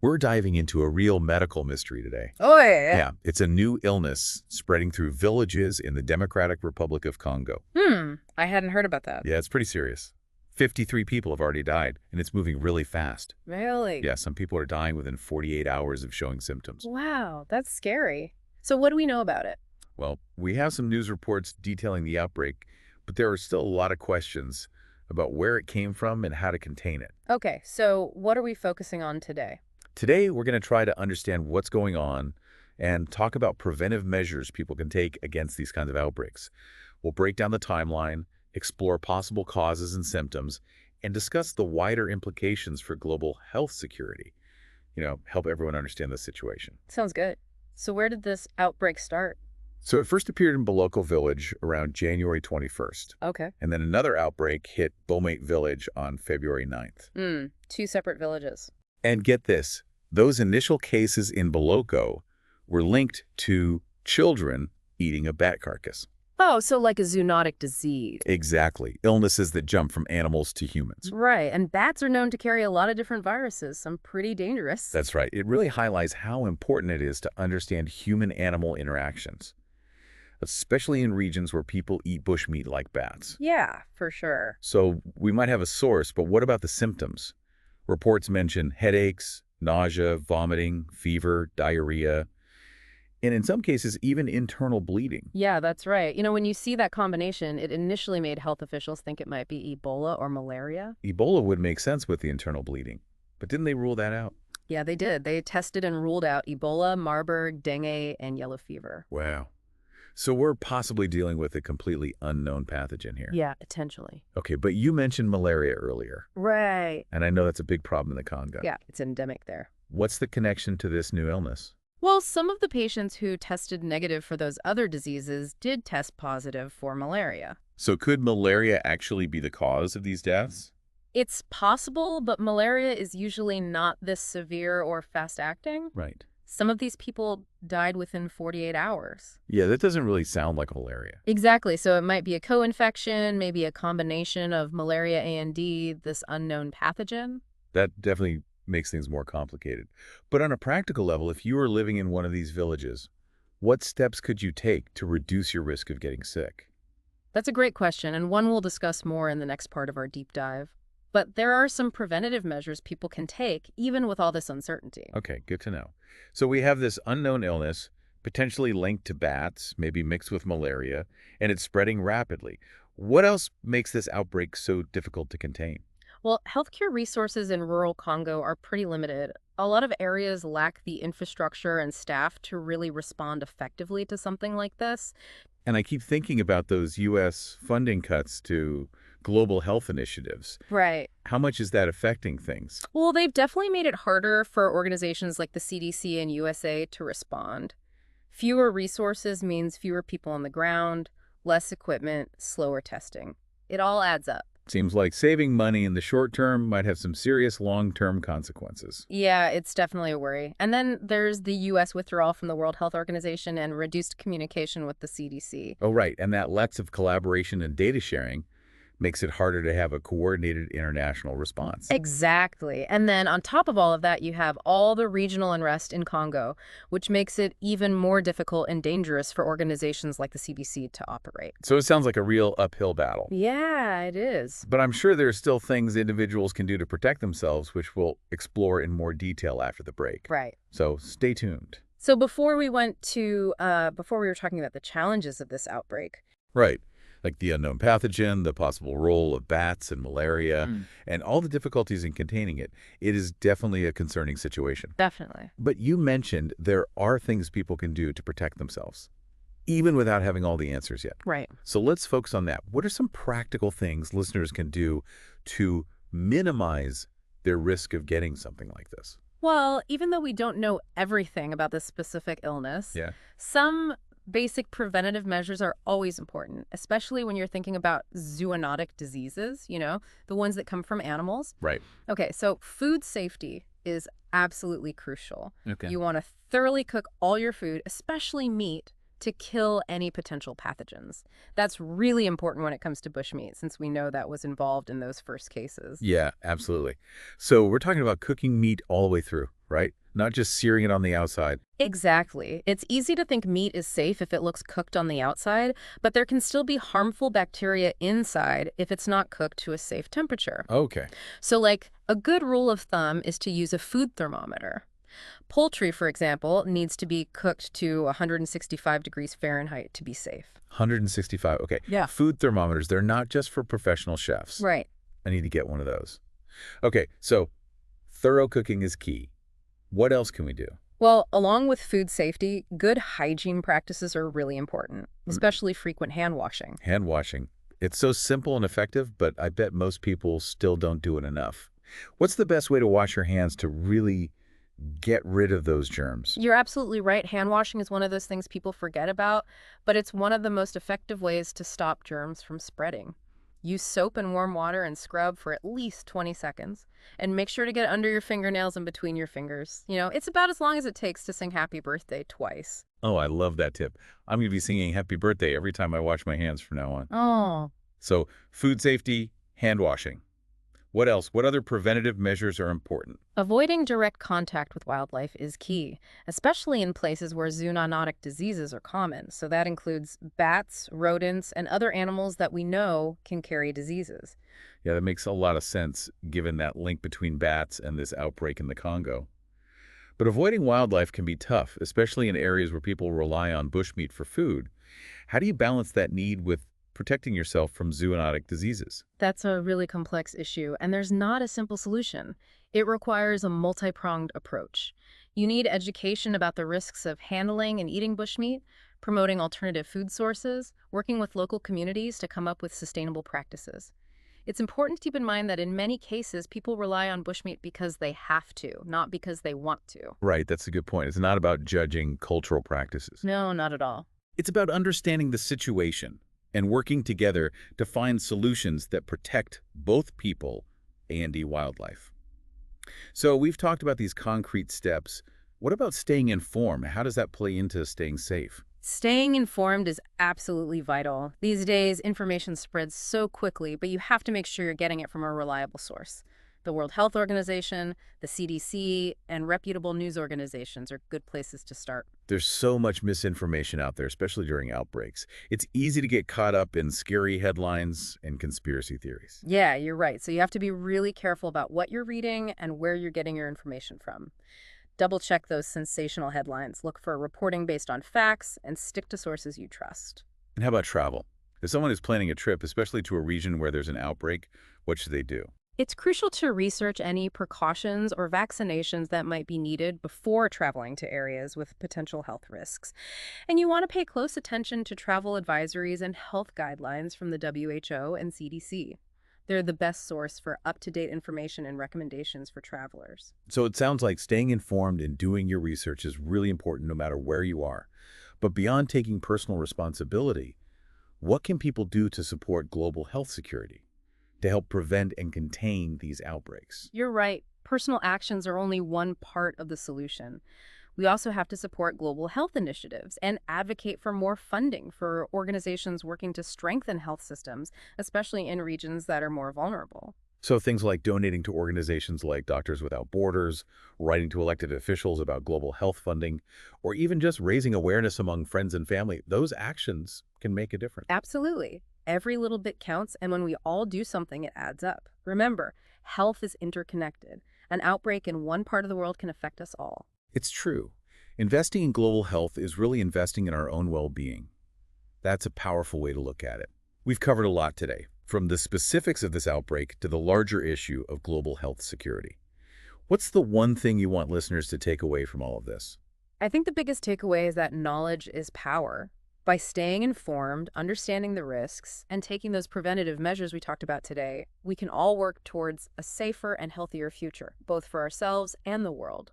We're diving into a real medical mystery today. Oh, yeah. Yeah, it's a new illness spreading through villages in the Democratic Republic of Congo. I hadn't heard about that. Yeah, it's pretty serious. 53 people have already died, and it's moving really fast. Really? Yeah, some people are dying within 48 hours of showing symptoms. Wow, that's scary. So what do we know about it? Well, we have some news reports detailing the outbreak, but there are still a lot of questions about where it came from and how to contain it. Okay, so what are we focusing on today? Today, we're going to try to understand what's going on and talk about preventive measures people can take against these kinds of outbreaks. We'll break down the timeline, explore possible causes and symptoms, and discuss the wider implications for global health security. Help everyone understand the situation. Sounds good. So where did this outbreak start? So it first appeared in Boloko village around January 21st, Okay. and then another outbreak hit Bomate village on February 9th. Two separate villages. And get this, those initial cases in Boloko were linked to children eating a bat carcass. Oh, so like a zoonotic disease. Exactly. Illnesses that jump from animals to humans. Right, and bats are known to carry a lot of different viruses, some pretty dangerous. That's right. It really highlights how important it is to understand human-animal interactions, especially in regions where people eat bushmeat like bats. Yeah, for sure. So we might have a source, but what about the symptoms? Reports mention headaches, nausea, vomiting, fever, diarrhea, and in some cases, even internal bleeding. Yeah, that's right. When you see that combination, it initially made health officials think it might be Ebola or malaria. Ebola would make sense with the internal bleeding, but didn't they rule that out? Yeah, they did. They tested and ruled out Ebola, Marburg, dengue, and yellow fever. Wow. So we're possibly dealing with a completely unknown pathogen here. Yeah, potentially. Okay, but you mentioned malaria earlier, Right. and I know that's a big problem in the Congo. Yeah, it's endemic there. What's the connection to this new illness? Well, some of the patients who tested negative for those other diseases did test positive for malaria. So could malaria actually be the cause of these deaths? It's possible, but malaria is usually not this severe or fast-acting. Right. Some of these people died within 48 hours. Yeah, that doesn't really sound like malaria. Exactly. So it might be a co-infection, maybe a combination of malaria and this unknown pathogen. That definitely makes things more complicated. But on a practical level, if you were living in one of these villages, what steps could you take to reduce your risk of getting sick? That's a great question, and one we'll discuss more in the next part of our deep dive. But there are some preventative measures people can take, even with all this uncertainty. Okay, good to know. So we have this unknown illness, potentially linked to bats, maybe mixed with malaria, and it's spreading rapidly. What else makes this outbreak so difficult to contain? Well, healthcare resources in rural Congo are pretty limited. A lot of areas lack the infrastructure and staff to really respond effectively to something like this. And I keep thinking about those U.S. funding cuts to global health initiatives. Right. How much is that affecting things? Well, they've definitely made it harder for organizations like the CDC and USA to respond. Fewer resources means fewer people on the ground, less equipment, slower testing. It all adds up. Seems like saving money in the short term might have some serious long-term consequences. Yeah, it's definitely a worry. And then there's the U.S. withdrawal from the World Health Organization and reduced communication with the CDC. Oh, right. And that lack of collaboration and data sharing makes it harder to have a coordinated international response. Exactly. And then on top of all of that, you have all the regional unrest in Congo, which makes it even more difficult and dangerous for organizations like the CDC to operate. So it sounds like a real uphill battle. Yeah, it is. But I'm sure there are still things individuals can do to protect themselves, which we'll explore in more detail after the break. Right. So stay tuned. So before we were talking about the challenges of this outbreak. Right. Like the unknown pathogen, the possible role of bats and malaria, and all the difficulties in containing it. It is definitely a concerning situation. Definitely. But you mentioned there are things people can do to protect themselves, even without having all the answers yet. Right. So let's focus on that. What are some practical things listeners can do to minimize their risk of getting something like this? Well, even though we don't know everything about this specific illness, some basic preventative measures are always important, especially when you're thinking about zoonotic diseases, the ones that come from animals. Right. Okay, so food safety is absolutely crucial. Okay. You want to thoroughly cook all your food, especially meat, to kill any potential pathogens. That's really important when it comes to bushmeat, since we know that was involved in those first cases. Yeah, absolutely. So we're talking about cooking meat all the way through. right? Not just searing it on the outside. Exactly. It's easy to think meat is safe if it looks cooked on the outside, but there can still be harmful bacteria inside if it's not cooked to a safe temperature. Okay. So, like, a good rule of thumb is to use a food thermometer. Poultry, for example, needs to be cooked to 165 degrees Fahrenheit to be safe. 165. Okay. Yeah. Food thermometers, they're not just for professional chefs. Right. I need to get one of those. Okay, so thorough cooking is key. What else can we do? Well, along with food safety, good hygiene practices are really important, especially frequent hand washing. Hand washing. It's so simple and effective, but I bet most people still don't do it enough. What's the best way to wash your hands to really get rid of those germs? You're absolutely right. Hand washing is one of those things people forget about, but it's one of the most effective ways to stop germs from spreading. Use soap and warm water and scrub for at least 20 seconds. And make sure to get under your fingernails and between your fingers. It's about as long as it takes to sing happy birthday twice. Oh, I love that tip. I'm going to be singing happy birthday every time I wash my hands from now on. Oh. So, food safety, hand washing. What else? What other preventative measures are important? Avoiding direct contact with wildlife is key, especially in places where zoonotic diseases are common. So that includes bats, rodents, and other animals that we know can carry diseases. Yeah, that makes a lot of sense given that link between bats and this outbreak in the Congo. But avoiding wildlife can be tough, especially in areas where people rely on bushmeat for food. How do you balance that need with protecting yourself from zoonotic diseases? That's a really complex issue, and there's not a simple solution. It requires a multi-pronged approach. You need education about the risks of handling and eating bushmeat, promoting alternative food sources, working with local communities to come up with sustainable practices. It's important to keep in mind that in many cases, people rely on bushmeat because they have to, not because they want to. Right, that's a good point. It's not about judging cultural practices. No, not at all. It's about understanding the situation and working together to find solutions that protect both people and wildlife. So we've talked about these concrete steps. What about staying informed? How does that play into staying safe? Staying informed is absolutely vital. These days, information spreads so quickly, but you have to make sure you're getting it from a reliable source. The World Health Organization, the CDC, and reputable news organizations are good places to start. There's so much misinformation out there, especially during outbreaks. It's easy to get caught up in scary headlines and conspiracy theories. Yeah, you're right. So you have to be really careful about what you're reading and where you're getting your information from. Double check those sensational headlines. Look for reporting based on facts and stick to sources you trust. And how about travel? If someone is planning a trip, especially to a region where there's an outbreak, what should they do? It's crucial to research any precautions or vaccinations that might be needed before traveling to areas with potential health risks. And you want to pay close attention to travel advisories and health guidelines from the WHO and CDC. They're the best source for up-to-date information and recommendations for travelers. So it sounds like staying informed and doing your research is really important no matter where you are. But beyond taking personal responsibility, what can people do to support global health security, to help prevent and contain these outbreaks? You're right. Personal actions are only one part of the solution. We also have to support global health initiatives and advocate for more funding for organizations working to strengthen health systems, especially in regions that are more vulnerable. So things like donating to organizations like Doctors Without Borders, writing to elected officials about global health funding, or even just raising awareness among friends and family, those actions can make a difference. Absolutely. Every little bit counts, and when we all do something, it adds up. Remember, health is interconnected. An outbreak in one part of the world can affect us all. It's true. Investing in global health is really investing in our own well-being. That's a powerful way to look at it. We've covered a lot today, from the specifics of this outbreak to the larger issue of global health security. What's the one thing you want listeners to take away from all of this? I think the biggest takeaway is that knowledge is power. By staying informed, understanding the risks, and taking those preventative measures we talked about today, we can all work towards a safer and healthier future, both for ourselves and the world.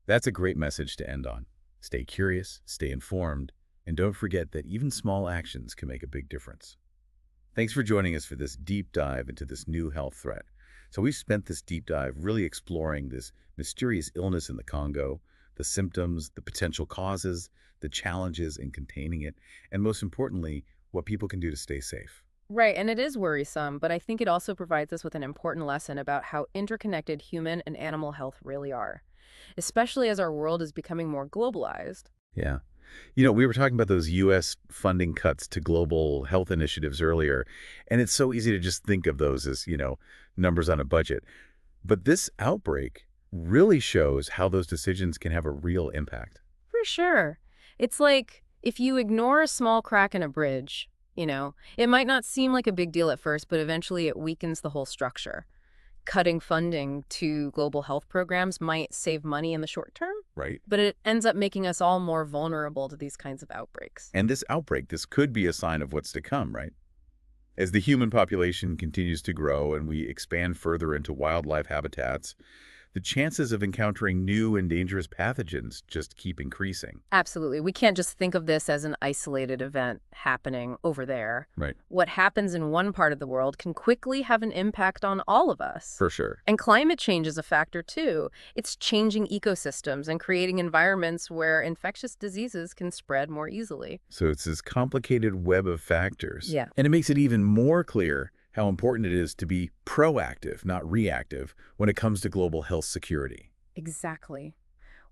That's a great message to end on. Stay curious, stay informed, and don't forget that even small actions can make a big difference. Thanks for joining us for this deep dive into this new health threat. So we've spent this deep dive really exploring this mysterious illness in the Congo, the symptoms, the potential causes, the challenges in containing it, and most importantly, what people can do to stay safe. Right, and it is worrisome, but I think it also provides us with an important lesson about how interconnected human and animal health really are. especially as our world is becoming more globalized. Yeah. We were talking about those U.S. funding cuts to global health initiatives earlier, and it's so easy to just think of those as, numbers on a budget. But this outbreak really shows how those decisions can have a real impact. For sure. It's like if you ignore a small crack in a bridge, it might not seem like a big deal at first, but eventually it weakens the whole structure. Cutting funding to global health programs might save money in the short term, Right. but it ends up making us all more vulnerable to these kinds of outbreaks. And this outbreak, this could be a sign of what's to come, right? As the human population continues to grow and we expand further into wildlife habitats, the chances of encountering new and dangerous pathogens just keep increasing. Absolutely. We can't just think of this as an isolated event happening over there. Right. What happens in one part of the world can quickly have an impact on all of us. For sure. And climate change is a factor too. It's changing ecosystems and creating environments where infectious diseases can spread more easily. So it's this complicated web of factors. Yeah. And it makes it even more clear how important it is to be proactive, not reactive, when it comes to global health security. Exactly.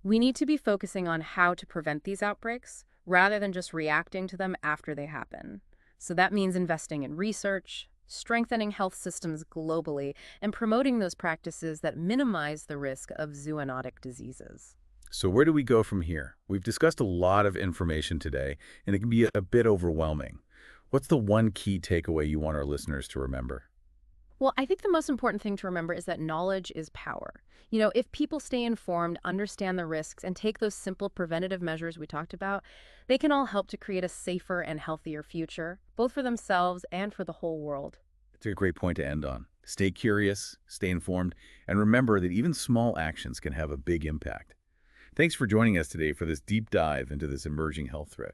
We need to be focusing on how to prevent these outbreaks rather than just reacting to them after they happen. So that means investing in research, strengthening health systems globally, and promoting those practices that minimize the risk of zoonotic diseases. So where do we go from here? We've discussed a lot of information today, and it can be a bit overwhelming. What's the one key takeaway you want our listeners to remember? Well, I think the most important thing to remember is that knowledge is power. If people stay informed, understand the risks, and take those simple preventative measures we talked about, they can all help to create a safer and healthier future, both for themselves and for the whole world. It's a great point to end on. Stay curious, stay informed, and remember that even small actions can have a big impact. Thanks for joining us today for this deep dive into this emerging health threat.